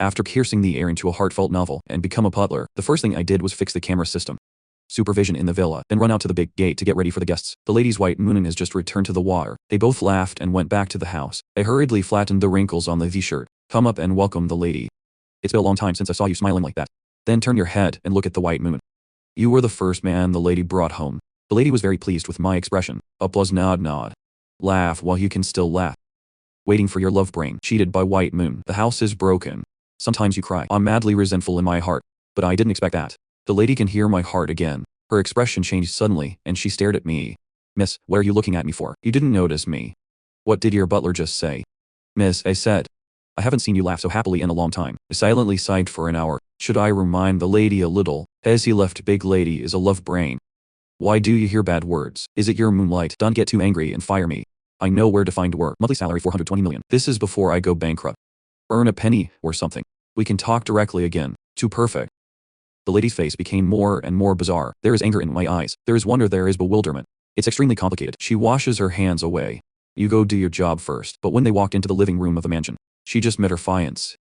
After piercing the air into a heartfelt novel and become a butler, the first thing I did was fix the camera system. Supervision in the villa, then run out to the big gate to get ready for the guests. The lady's white moonin has just returned to the water. They both laughed and went back to the house. I hurriedly flattened the wrinkles on the V-shirt. Come up and welcome the lady. It's been a long time since I saw you smiling like that. Then turn your head and look at the white moon. You were the first man the lady brought home. The lady was very pleased with my expression. Applause, nod, nod. Laugh while you can still laugh. Waiting for your love brain. Cheated by white moon. The house is broken. Sometimes you cry. I'm madly resentful in my heart. But I didn't expect that. The lady can hear my heart again. Her expression changed suddenly, and she stared at me. Miss, what are you looking at me for? You didn't notice me. What did your butler just say? Miss, I said. I haven't seen you laugh so happily in a long time. I silently sighed for an hour. Should I remind the lady a little? As he left, big lady is a love brain. Why do you hear bad words? Is it your moonlight? Don't get too angry and fire me. I know where to find work. Monthly salary 420 million. This is before I go bankrupt. Earn a penny or something. We can talk directly again. Too perfect. The lady's face became more and more bizarre. There is anger in my eyes. There is wonder. There is bewilderment. It's extremely complicated. She washes her hands away. You go do your job first. But when they walked into the living room of the mansion, she just met her fiance.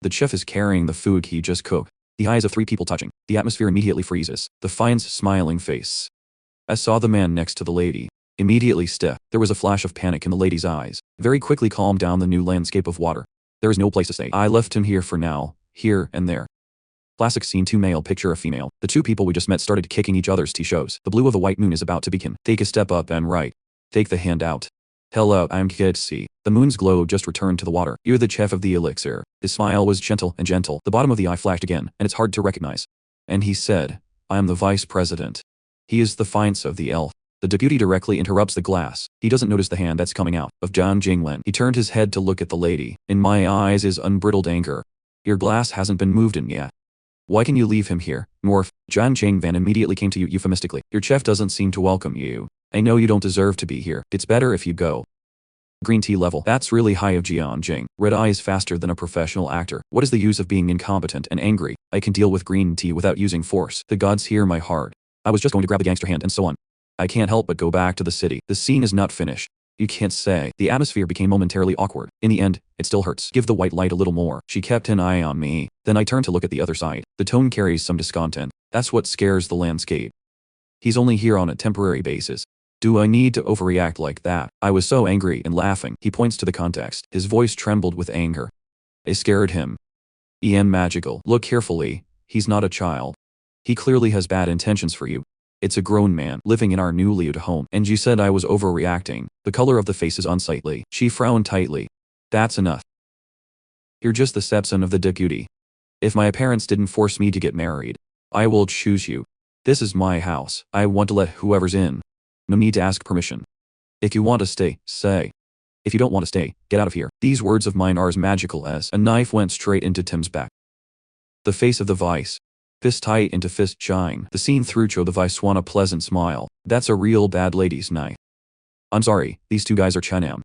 The chef is carrying the food he just cooked. The eyes of three people touching. The atmosphere immediately freezes. The fiance smiling face. I saw the man next to the lady. Immediately stiff. There was a flash of panic in the lady's eyes. Very quickly calmed down the new landscape of water. There is no place to stay. I left him here for now. Here and there. Classic scene 2 male picture a female. The two people we just met started kicking each other's T-shows. The blue of the white moon is about to begin. Take a step up and right. Take the hand out. Hello, I'm Kitsy. The moon's glow just returned to the water. You're the chef of the elixir. His smile was gentle and gentle. The bottom of the eye flashed again, and it's hard to recognize. And he said, I am the vice president. He is the fiance of the elf. The deputy directly interrupts the glass. He doesn't notice the hand that's coming out of John Jingwen. He turned his head to look at the lady. In my eyes is unbridled anger. Your glass hasn't been moved in yet. Why can you leave him here, Morph? Jiang Jingvan immediately came to you euphemistically. Your chef doesn't seem to welcome you. I know you don't deserve to be here. It's better if you go. Green tea level. That's really high of Jian Jing. Red eye is faster than a professional actor. What is the use of being incompetent and angry? I can deal with green tea without using force. The gods hear my heart. I was just going to grab the gangster hand and so on. I can't help but go back to the city. The scene is not finished. You can't say. The atmosphere became momentarily awkward. In the end, it still hurts. Give the white light a little more. She kept an eye on me. Then I turned to look at the other side. The tone carries some discontent. That's what scares the landscape. He's only here on a temporary basis. Do I need to overreact like that? I was so angry and laughing. He points to the context. His voice trembled with anger. I scared him. EM magical. Look carefully. He's not a child. He clearly has bad intentions for you. It's a grown man living in our newly owned home. And you said I was overreacting. The color of the face is unsightly. She frowned tightly. That's enough. You're just the stepson of the deputy. If my parents didn't force me to get married, I will choose you. This is my house. I want to let whoever's in. No need to ask permission. If you want to stay, say. If you don't want to stay, get out of here. These words of mine are as magical as a knife went straight into Tim's back. The face of the vice. Fist tight into fist shine. The scene through Cho the vice won a pleasant smile. That's a real bad lady's knife. I'm sorry, these two guys are Chanam.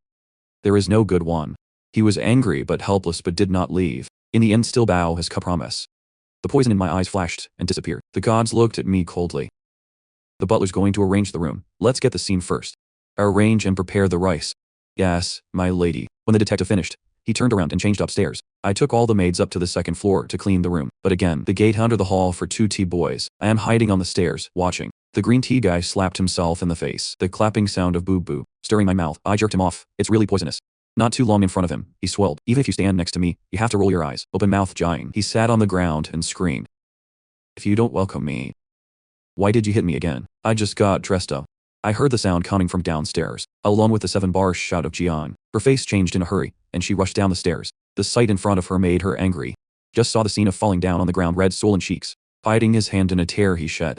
There is no good one. He was angry but helpless but did not leave. In the end still bow his promise. The poison in my eyes flashed and disappeared. The gods looked at me coldly. The butler's going to arrange the room. Let's get the scene first. Arrange and prepare the rice. Yes, my lady. When the detective finished, he turned around and changed upstairs. I took all the maids up to the second floor to clean the room. But again, the gate under the hall for 2 tea boys. I am hiding on the stairs, watching. The green tea guy slapped himself in the face. The clapping sound of boo-boo, stirring my mouth. I jerked him off. It's really poisonous. Not too long in front of him, he swelled. Even if you stand next to me, you have to roll your eyes. Open mouth Jiang. He sat on the ground and screamed. If you don't welcome me. Why did you hit me again? I just got dressed up. I heard the sound coming from downstairs, along with the 7-bar shout of Jiang. Her face changed in a hurry, and she rushed down the stairs. The sight in front of her made her angry. Just saw the scene of falling down on the ground, red swollen cheeks, hiding his hand in a tear he shed.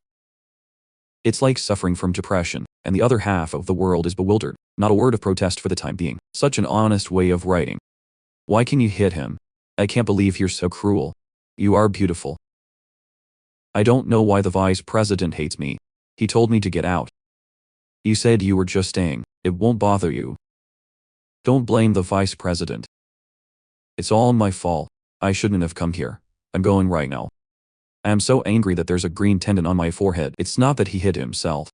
It's like suffering from depression, and the other half of the world is bewildered. Not a word of protest for the time being. Such an honest way of writing. Why can you hit him? I can't believe you're so cruel. You are beautiful. I don't know why the vice president hates me. He told me to get out. You said you were just staying. It won't bother you. Don't blame the vice president. It's all my fault. I shouldn't have come here. I'm going right now. I am so angry that there's a green tendon on my forehead. It's not that he hit himself.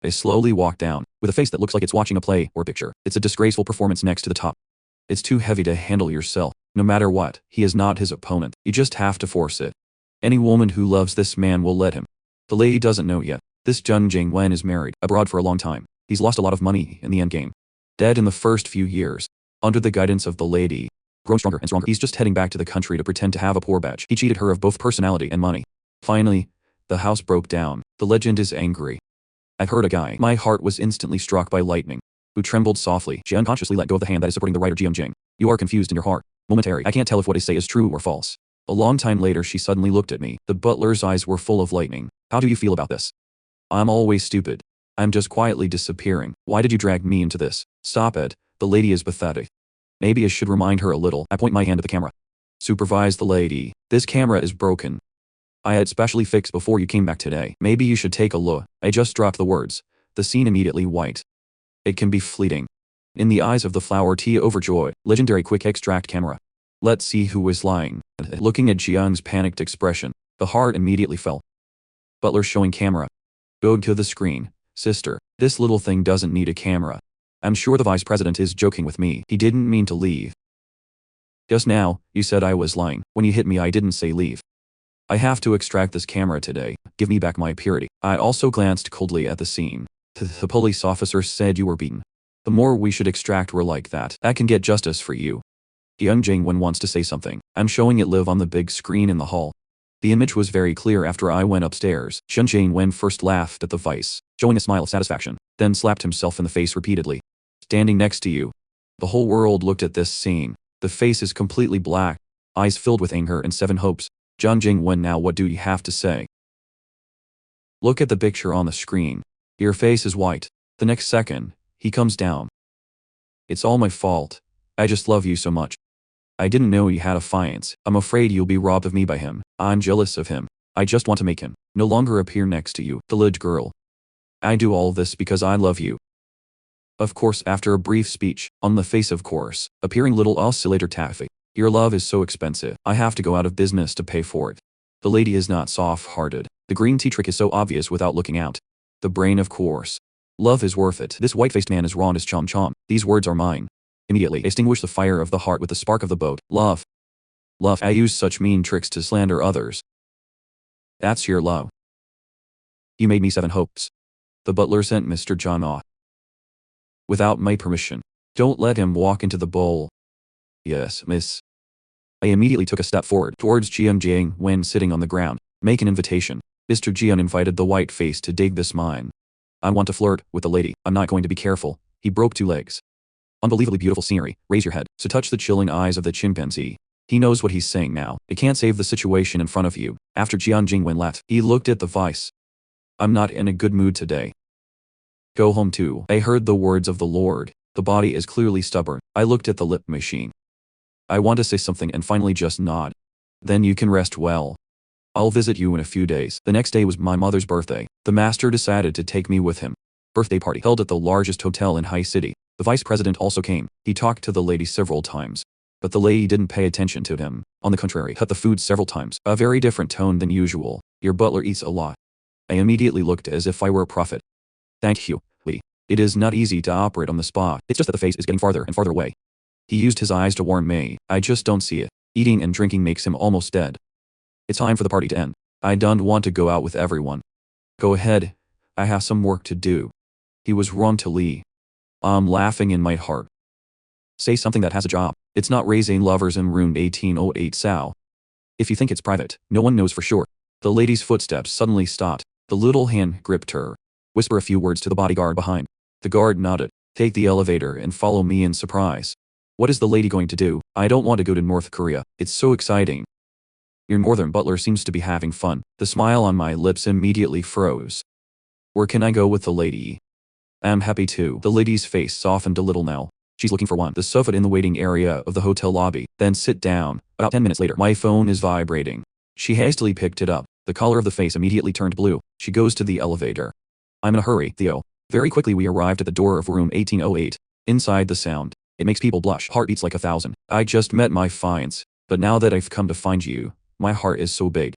I slowly walk down, with a face that looks like it's watching a play or picture. It's a disgraceful performance next to the top. It's too heavy to handle yourself. No matter what, he is not his opponent. You just have to force it. Any woman who loves this man will let him. The lady doesn't know yet. This Jun Jingwen is married, abroad for a long time. He's lost a lot of money in the endgame. Dead in the first few years. Under the guidance of the lady. Grown stronger and stronger. He's just heading back to the country to pretend to have a poor batch. He cheated her of both personality and money. Finally, the house broke down. The legend is angry. I heard a guy. My heart was instantly struck by lightning. Who trembled softly. She unconsciously let go of the hand that is supporting the writer Jian Jing. You are confused in your heart. Momentary. I can't tell if what I say is true or false. A long time later she suddenly looked at me. The butler's eyes were full of lightning. How do you feel about this? I'm always stupid. I'm just quietly disappearing. Why did you drag me into this? Stop it. The lady is pathetic. Maybe I should remind her a little. I point my hand at the camera. Supervise the lady. This camera is broken. I had specially fixed before you came back today. Maybe you should take a look. I just dropped the words. The scene immediately white. It can be fleeting. In the eyes of the flower tea overjoyed. Legendary quick extract camera. Let's see who is lying. Looking at Jiang's panicked expression, the heart immediately fell. Butler showing camera. Go to the screen. Sister, this little thing doesn't need a camera. I'm sure the vice president is joking with me. He didn't mean to leave. Just now, you said I was lying. When you hit me I didn't say leave. I have to extract this camera today. Give me back my purity. I also glanced coldly at the scene. The police officer said you were beaten. The more we should extract were like that. That can get justice for you. Jiang Jingwen wants to say something. I'm showing it live on the big screen in the hall. The image was very clear after I went upstairs. Jiang Jingwen first laughed at the vice, showing a smile of satisfaction, then slapped himself in the face repeatedly. Standing next to you. The whole world looked at this scene. The face is completely black, eyes filled with anger and seven hopes. Jiang Jingwen, now what do you have to say? Look at the picture on the screen. Your face is white. The next second, he comes down. It's all my fault. I just love you so much. I didn't know you had a fiance. I'm afraid you'll be robbed of me by him. I'm jealous of him. I just want to make him no longer appear next to you. The little girl. I do all this because I love you. Of course, after a brief speech, on the face of course, appearing little oscillator taffy. Your love is so expensive. I have to go out of business to pay for it. The lady is not soft-hearted. The green tea trick is so obvious without looking out. The brain, of course. Love is worth it. This white-faced man is wrong as Chom Chom. These words are mine. Immediately extinguish the fire of the heart with the spark of the boat. Love. Love. I use such mean tricks to slander others. That's your love. You made me seven hopes. The butler sent Mr. John off. Without my permission. Don't let him walk into the bowl. Yes, miss. I immediately took a step forward towards Jiang Jingwen sitting on the ground. Make an invitation. Mr. Jian invited the white face to dig this mine. I want to flirt with the lady. I'm not going to be careful. He broke two legs. Unbelievably beautiful scenery. Raise your head. So touch the chilling eyes of the chimpanzee. He knows what he's saying now. It can't save the situation in front of you. After Jiang Jingwen left, he looked at the vice. I'm not in a good mood today. Go home too. I heard the words of the Lord. The body is clearly stubborn. I looked at the lip machine. I want to say something and finally just nod. Then you can rest well. I'll visit you in a few days. The next day was my mother's birthday. The master decided to take me with him. Birthday party held at the largest hotel in High City. The vice president also came. He talked to the lady several times. But the lady didn't pay attention to him. On the contrary, cut the food several times. A very different tone than usual. Your butler eats a lot. I immediately looked as if I were a prophet. Thank you, Lee. It is not easy to operate on the spot. It's just that the face is getting farther and farther away. He used his eyes to warn me. I just don't see it. Eating and drinking makes him almost dead. It's time for the party to end. I don't want to go out with everyone. Go ahead. I have some work to do. He was wrong to Lee. I'm laughing in my heart. Say something that has a job. It's not raising lovers in room 1808 Sao. If you think it's private, no one knows for sure. The lady's footsteps suddenly stopped. The little hand gripped her. Whisper a few words to the bodyguard behind. The guard nodded. Take the elevator and follow me in surprise. What is the lady going to do? I don't want to go to North Korea. It's so exciting. Your northern butler seems to be having fun. The smile on my lips immediately froze. Where can I go with the lady? I'm happy too. The lady's face softened a little now. She's looking for one. The sofa in the waiting area of the hotel lobby. Then sit down. About 10 minutes later, my phone is vibrating. She hastily picked it up. The color of the face immediately turned blue. She goes to the elevator. I'm in a hurry, Theo. Very quickly we arrived at the door of room 1808. Inside the sound. It makes people blush. Heart beats like 1,000. I just met my fiance. But now that I've come to find you, my heart is so big.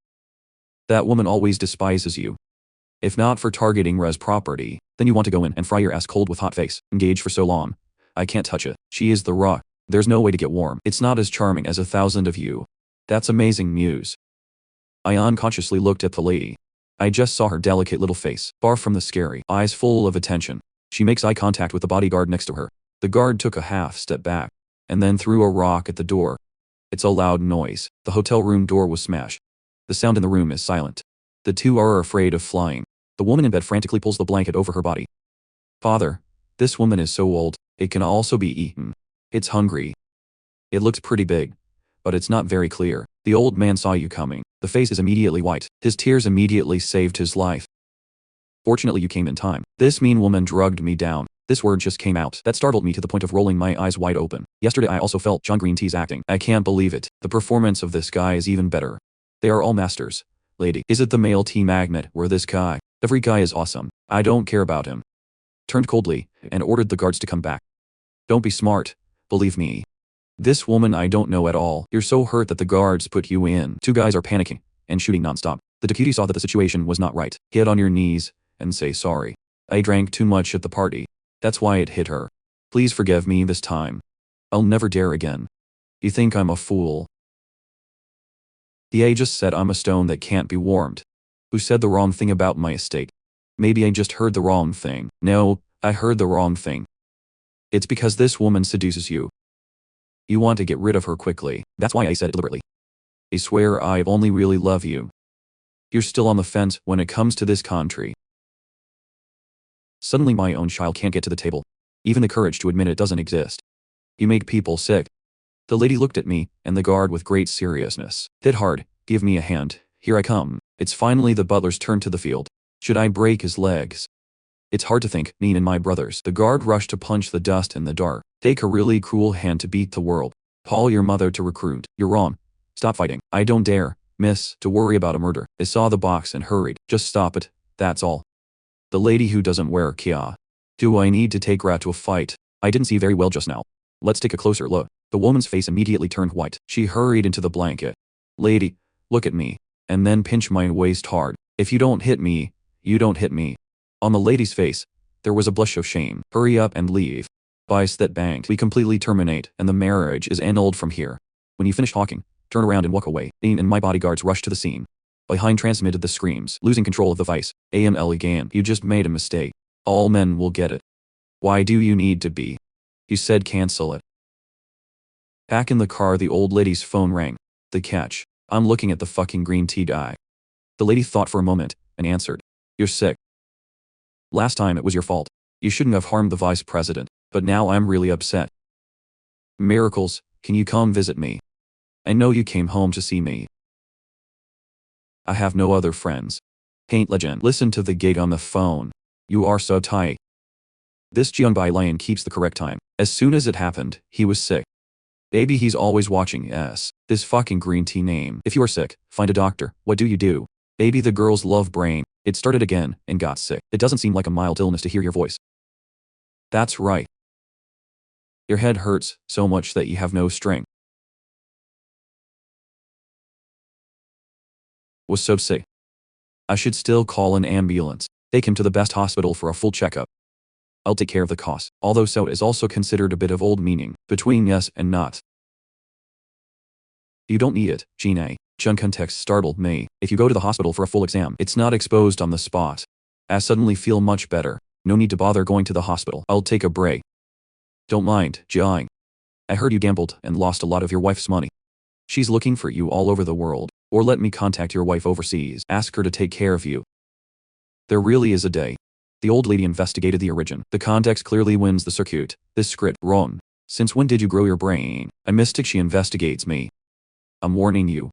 That woman always despises you. If not for targeting res property, then you want to go in and fry your ass cold with hot face. Engaged for so long. I can't touch it. She is the rock. There's no way to get warm. It's not as charming as 1,000 of you. That's amazing news. I unconsciously looked at the lady. I just saw her delicate little face, far from the scary eyes full of attention. She makes eye contact with the bodyguard next to her. The guard took a half step back, and then threw a rock at the door. It's a loud noise. The hotel room door was smashed. The sound in the room is silent. The two are afraid of flying. The woman in bed frantically pulls the blanket over her body. Father, this woman is so old, it can also be eaten. It's hungry. It looks pretty big, but it's not very clear. The old man saw you coming. The face is immediately white. His tears immediately saved his life. Fortunately you came in time. This mean woman drugged me down. This word just came out. That startled me to the point of rolling my eyes wide open. Yesterday I also felt John Green T's acting. I can't believe it. The performance of this guy is even better. They are all masters. Lady, is it the male T-Magnet or this guy? Every guy is awesome. I don't care about him. Turned coldly, and ordered the guards to come back. Don't be smart. Believe me. This woman I don't know at all. You're so hurt that the guards put you in. Two guys are panicking and shooting nonstop. The deputy saw that the situation was not right. Get on your knees and say sorry. I drank too much at the party. That's why it hit her. Please forgive me this time. I'll never dare again. You think I'm a fool? The A just said I'm a stone that can't be warmed. Who said the wrong thing about my estate? Maybe I just heard the wrong thing. No, I heard the wrong thing. It's because this woman seduces you. You want to get rid of her quickly. That's why I said it deliberately. I swear I only really love you. You're still on the fence when it comes to this country. Suddenly my own child can't get to the table. Even the courage to admit it doesn't exist. You make people sick. The lady looked at me and the guard with great seriousness. Hit hard, give me a hand, here I come. It's finally the butler's turn to the field. Should I break his legs? It's hard to think, me and my brothers. The guard rushed to punch the dust in the dark. Take a really cruel hand to beat the world. Call your mother to recruit. You're wrong. Stop fighting. I don't dare, miss, to worry about a murder. I saw the box and hurried. Just stop it, that's all. The lady who doesn't wear Kia. Do I need to take her out to a fight? I didn't see very well just now. Let's take a closer look. The woman's face immediately turned white. She hurried into the blanket. Lady, look at me. And then pinch my waist hard. If you don't hit me, you don't hit me. On the lady's face, there was a blush of shame. Hurry up and leave. Bice that banged. We completely terminate, and the marriage is annulled from here. When you finish talking, turn around and walk away. Dean and my bodyguards rushed to the scene. Behind transmitted the screams. Losing control of the vice. AML again. You just made a mistake. All men will get it. Why do you need to be? You said cancel it. Back in the car the old lady's phone rang. The catch. I'm looking at the fucking green tea guy. The lady thought for a moment, and answered. You're sick. Last time it was your fault. You shouldn't have harmed the vice president, but now I'm really upset. Miracles, can you come visit me? I know you came home to see me. I have no other friends. Paint legend. Listen to the gate on the phone. You are so tight. This Jiangbai lion keeps the correct time. As soon as it happened, he was sick. Baby, he's always watching us. This fucking green tea name. If you are sick, find a doctor. What do you do? Baby, the girls love brain. It started again and got sick. It doesn't seem like a mild illness to hear your voice. That's right. Your head hurts so much that you have no strength. Was so sick. I should still call an ambulance. Take him to the best hospital for a full checkup. I'll take care of the cost, although so is also considered a bit of old meaning, between yes and not. You don't need it, Gina. Chun context startled me. If you go to the hospital for a full exam, it's not exposed on the spot. I suddenly feel much better. No need to bother going to the hospital. I'll take a break. Don't mind, Jiang. I heard you gambled and lost a lot of your wife's money. She's looking for you all over the world. Or let me contact your wife overseas. Ask her to take care of you. There really is a day. The old lady investigated the origin. The context clearly wins the circuit. This script, wrong. Since when did you grow your brain? A mystic, she investigates me. I'm warning you.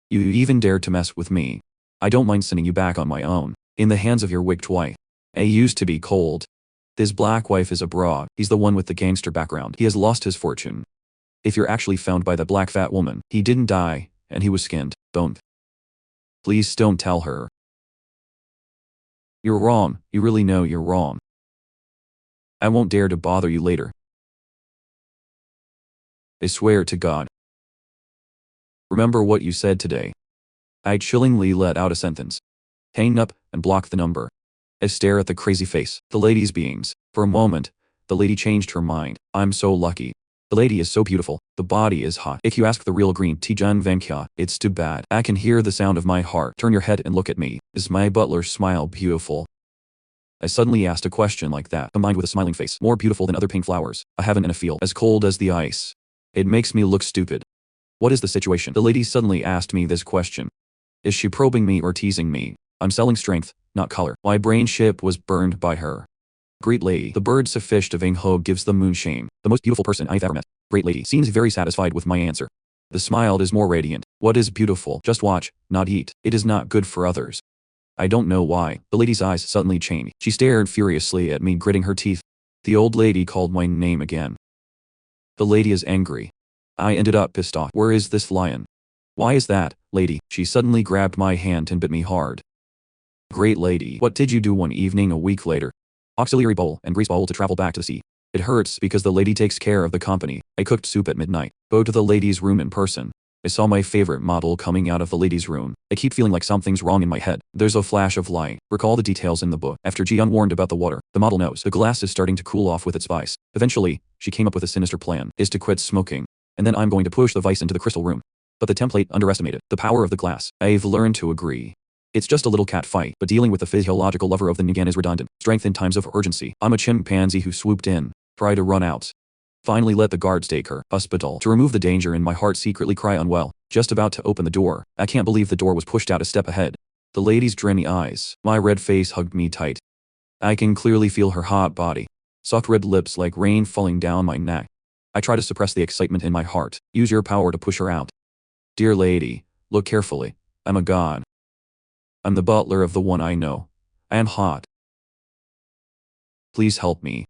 You even dared to mess with me. I don't mind sending you back on my own. In the hands of your wicked wife. I used to be cold. This black wife is abroad. He's the one with the gangster background. He has lost his fortune. If you're actually found by that black fat woman, he didn't die, and he was skinned. Don't. Please don't tell her. You're wrong. You really know you're wrong. I won't dare to bother you later. I swear to God. Remember what you said today. I chillingly let out a sentence. Hang up and block the number. I stare at the crazy face, the lady's beings. For a moment, the lady changed her mind. I'm so lucky. The The lady is so beautiful. The body is hot. If you ask the real green tea Jun Venkya, it's too bad. I can hear the sound of my heart. Turn your head and look at me. Is my butler's smile beautiful? I suddenly asked a question like that, combined with a smiling face, more beautiful than other pink flowers, a heaven and a field, as cold as the ice. It makes me look stupid. What is the situation? The lady suddenly asked me this question. Is she probing me or teasing me? I'm selling strength, not color. My brain ship was burned by her. Great lady. The bird fish to Vang Ho gives the moon shame. The most beautiful person I've ever met. Great lady. Seems very satisfied with my answer. The smile is more radiant. What is beautiful? Just watch, not eat. It is not good for others. I don't know why. The lady's eyes suddenly changed. She stared furiously at me, gritting her teeth. The old lady called my name again. The lady is angry. I ended up pissed off. Where is this lion? Why is that, lady? She suddenly grabbed my hand and bit me hard. Great lady. What did you do one evening a week later? Auxiliary bowl and grease bowl to travel back to the sea. It hurts because the lady takes care of the company. I cooked soup at midnight. Go to the lady's room in person. I saw my favorite model coming out of the ladies' room. I keep feeling like something's wrong in my head. There's a flash of light. Recall the details in the book. After Ji-young warned about the water, the model knows the glass is starting to cool off with its vice. Eventually, she came up with a sinister plan, is to quit smoking. And then I'm going to push the vice into the crystal room. But the template underestimated the power of the glass. I've learned to agree. It's just a little cat fight, but dealing with the physiological lover of the Nigan is redundant. Strength in times of urgency. I'm a chimpanzee who swooped in. Try to run out. Finally let the guards take her. Hospital. To remove the danger in my heart secretly cry unwell. Just about to open the door. I can't believe the door was pushed out a step ahead. The lady's dreamy eyes. My red face hugged me tight. I can clearly feel her hot body. Soft red lips like rain falling down my neck. I try to suppress the excitement in my heart. Use your power to push her out. Dear lady, look carefully. I'm a god. I'm the butler of the one I know. I am hot. Please help me.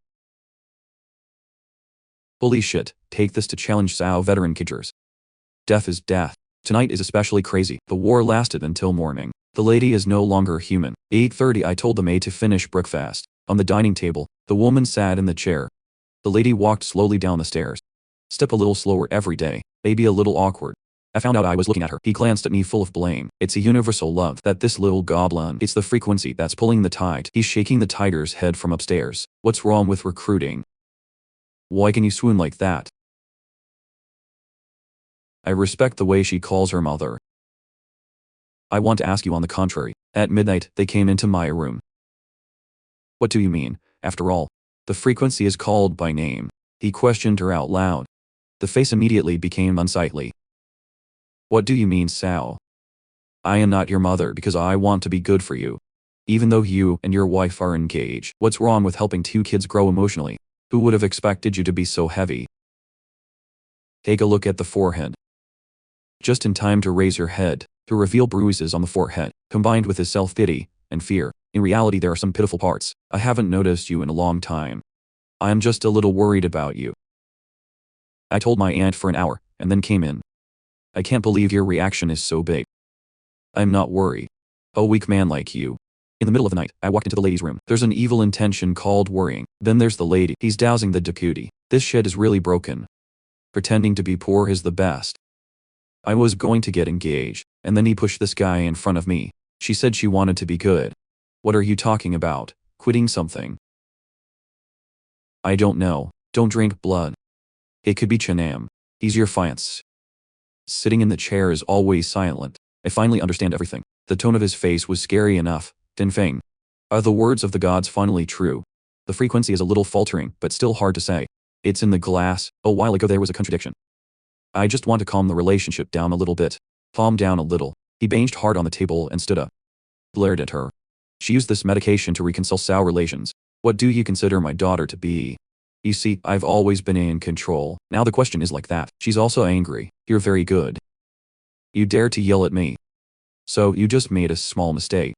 Holy shit, take this to challenge Sao veteran kidgers. Death is death. Tonight is especially crazy. The war lasted until morning. The lady is no longer human. 8:30 I told the maid to finish breakfast. On the dining table, the woman sat in the chair. The lady walked slowly down the stairs. Step a little slower every day, maybe a little awkward. I found out I was looking at her. He glanced at me full of blame. It's a universal love that this little goblin. It's the frequency that's pulling the tide. He's shaking the tiger's head from upstairs. What's wrong with recruiting? Why can you swoon like that? I respect the way she calls her mother. I want to ask you on the contrary. At midnight, they came into my room. What do you mean? After all, the frequency is called by name. He questioned her out loud. The face immediately became unsightly. What do you mean, Sao? I am not your mother because I want to be good for you. Even though you and your wife are engaged, what's wrong with helping two kids grow emotionally? Who would have expected you to be so heavy? Take a look at the forehead. Just in time to raise your head, to reveal bruises on the forehead, combined with his self-pity and fear. In reality there are some pitiful parts. I haven't noticed you in a long time. I am just a little worried about you. I told my aunt for an hour, and then came in. I can't believe your reaction is so big. I'm not worried. A weak man like you. In the middle of the night, I walked into the lady's room. There's an evil intention called worrying. Then there's the lady. He's dousing the deputy. This shit is really broken. Pretending to be poor is the best. I was going to get engaged, and then he pushed this guy in front of me. She said she wanted to be good. What are you talking about? Quitting something? I don't know. Don't drink blood. It could be Chanam. He's your fiance. Sitting in the chair is always silent. I finally understand everything. The tone of his face was scary enough. Din Feng. Are the words of the gods finally true? The frequency is a little faltering, but still hard to say. It's in the glass. A while ago there was a contradiction. I just want to calm the relationship down a little bit. Calm down a little. He banged hard on the table and stood up. Glared at her. She used this medication to reconcile relations. What do you consider my daughter to be? You see, I've always been in control. Now the question is like that. She's also angry. You're very good. You dare to yell at me. So you just made a small mistake.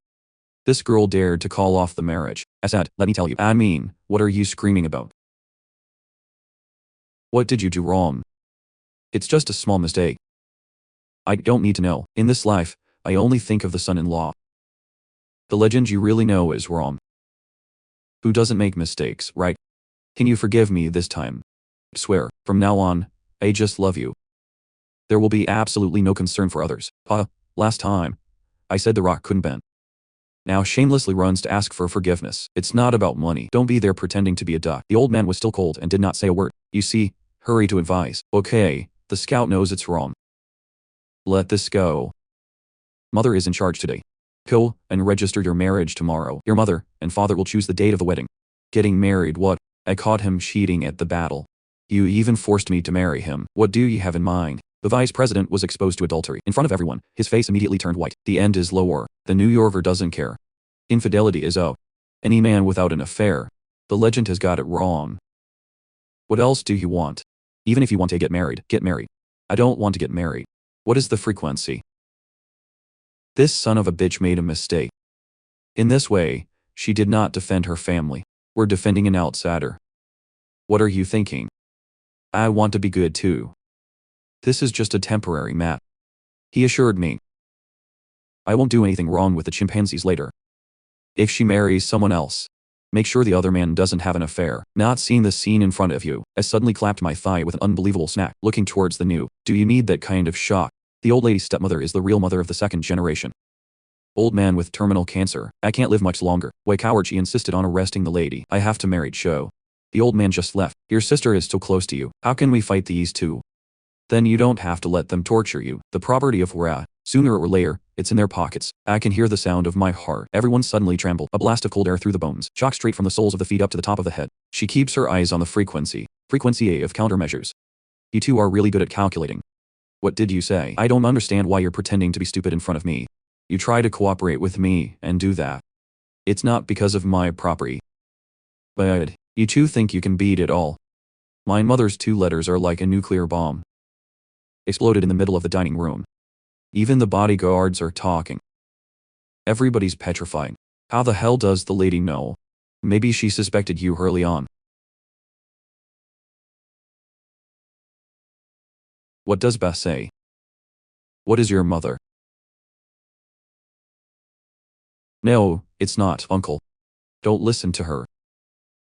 This girl dared to call off the marriage. I said, let me tell you. I mean, what are you screaming about? What did you do wrong? It's just a small mistake. I don't need to know. In this life, I only think of the son-in-law. The legend you really know is wrong. Who doesn't make mistakes, right? Can you forgive me this time? I swear, from now on, I just love you. There will be absolutely no concern for others. Last time, I said the rock couldn't bend. Now shamelessly runs to ask for forgiveness. It's not about money. Don't be there pretending to be a duck. The old man was still cold and did not say a word. You see, Hurry to advise. Okay, the scout knows it's wrong. Let this go. Mother is in charge today. Go and register your marriage tomorrow. Your mother and father will choose the date of the wedding. Getting married, what? I caught him cheating at the battle. You even forced me to marry him. What do you have in mind? The vice president was exposed to adultery in front of everyone. His face immediately turned white. The end is lower. The New Yorker doesn't care. Infidelity is any man without an affair. The legend has got it wrong. What else do you want? Even if you want to get married, get married. I don't want to get married. What is the frequency? This son of a bitch made a mistake. In this way, she did not defend her family. We're defending an outsider. What are you thinking? I want to be good too. This is just a temporary mat. He assured me. I won't do anything wrong with the chimpanzees later. If she marries someone else, make sure the other man doesn't have an affair. Not seeing the scene in front of you, I suddenly clapped my thigh with an unbelievable snack, looking towards the new. Do you need that kind of shock? The old lady's stepmother is the real mother of the second generation. Old man with terminal cancer. I can't live much longer. Why coward, she insisted on arresting the lady. I have to marry Cho. The old man just left. Your sister is still close to you. How can we fight these two? Then you don't have to let them torture you. The property of Hura. Sooner or later, it's in their pockets. I can hear the sound of my heart. Everyone suddenly trembled. A blast of cold air through the bones. Shock straight from the soles of the feet up to the top of the head. She keeps her eyes on the frequency. Frequency A of countermeasures. You two are really good at calculating. What did you say? I don't understand why you're pretending to be stupid in front of me. You try to cooperate with me and do that. It's not because of my property. But you two think you can beat it all. My mother's 2 letters are like a nuclear bomb. Exploded in the middle of the dining room. Even the bodyguards are talking. Everybody's petrified. How the hell does the lady know? Maybe she suspected you early on. What does Beth say? What is your mother? No, it's not, uncle. Don't listen to her.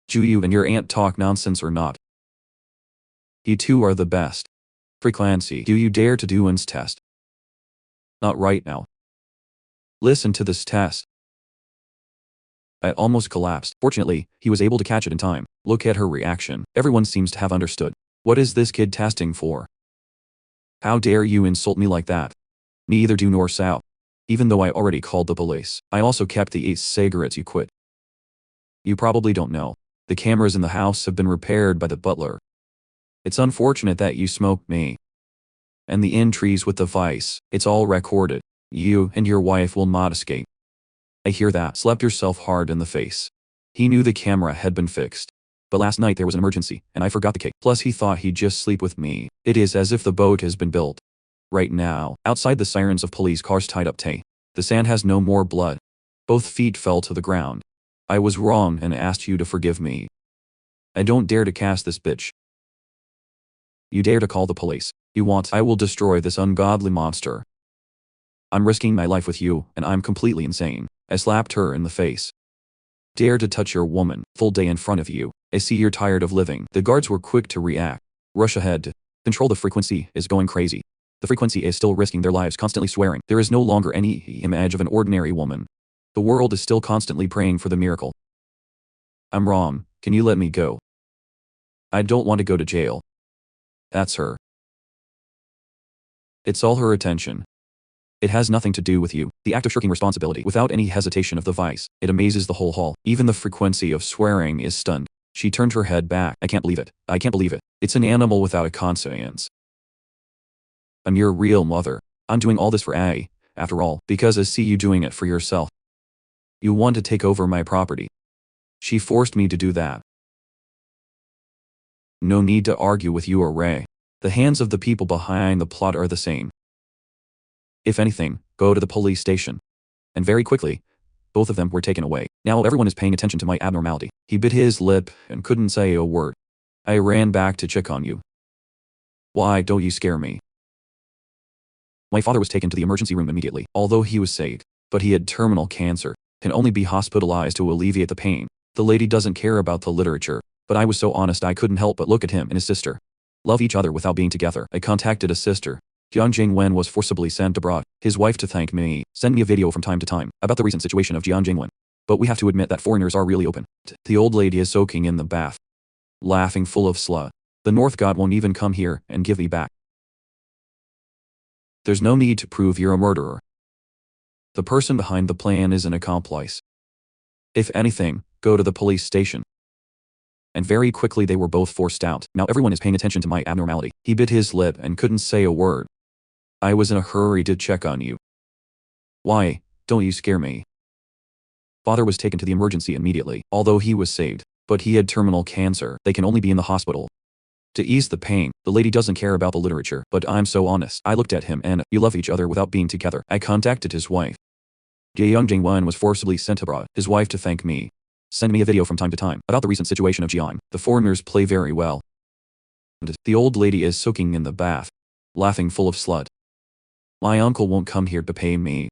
Do you and your aunt talk nonsense or not? You two are the best. Frequency. Do you dare to do N's test? Not right now. Listen to this test. I almost collapsed. Fortunately, he was able to catch it in time. Look at her reaction. Everyone seems to have understood. What is this kid testing for? How dare you insult me like that? Neither do nor Sal. Even though I already called the police, I also kept the 8 cigarettes you quit. You probably don't know. The cameras in the house have been repaired by the butler. It's unfortunate that you smoked me. And the entries with the vice, it's all recorded. You and your wife will not escape. I hear that. Slapped yourself hard in the face. He knew the camera had been fixed. But last night there was an emergency, and I forgot the cake. Plus he thought he'd just sleep with me. It is as if the boat has been built. Right now, outside the sirens of police cars tied up Tay. The sand has no more blood. Both feet fell to the ground. I was wrong and asked you to forgive me. I don't dare to cast this bitch. You dare to call the police. You want, I will destroy this ungodly monster. I'm risking my life with you, and I'm completely insane. I slapped her in the face. Dare to touch your woman, full day in front of you. I see you're tired of living. The guards were quick to react. Rush ahead. Control the frequency is going crazy. The frequency is still risking their lives, constantly swearing. There is no longer any image of an ordinary woman. The world is still constantly praying for the miracle. I'm wrong. Can you let me go? I don't want to go to jail. That's her. It's all her attention. It has nothing to do with you. The act of shirking responsibility without any hesitation of the vice. It amazes the whole hall. Even the frequency of swearing is stunned. She turned her head back. I can't believe it. I can't believe it. It's an animal without a conscience. I'm your real mother. I'm doing all this for A, after all, because I see you doing it for yourself. You want to take over my property. She forced me to do that. No need to argue with you or Ray. The hands of the people behind the plot are the same. If anything, go to the police station. And very quickly, both of them were taken away. Now everyone is paying attention to my abnormality. He bit his lip and couldn't say a word. I ran back to check on you. Why don't you scare me? My father was taken to the emergency room immediately, although he was saved. But he had terminal cancer, can only be hospitalized to alleviate the pain. The lady doesn't care about the literature, but I was so honest I couldn't help but look at him and his sister. Love each other without being together. I contacted a sister. Jiang Jingwen was forcibly sent abroad, his wife to thank me, send me a video from time to time, about the recent situation of Jiang Jingwen. But we have to admit that foreigners are really open. The old lady is soaking in the bath. Laughing full of slut. The North God won't even come here and give me back. There's no need to prove you're a murderer. The person behind the plan is an accomplice. If anything, go to the police station. And very quickly they were both forced out. Now everyone is paying attention to my abnormality. He bit his lip and couldn't say a word. I was in a hurry to check on you. Why, don't you scare me? Father was taken to the emergency immediately, although he was saved. But he had terminal cancer. They can only be in the hospital. To ease the pain, the lady doesn't care about the literature, but I'm so honest. I looked at him and, you love each other without being together. I contacted his wife. Young Jingwen was forcibly sent abroad, his wife to thank me. Send me a video from time to time about the recent situation of Jiang. The foreigners play very well. The old lady is soaking in the bath, laughing full of slut. My uncle won't come here to pay me.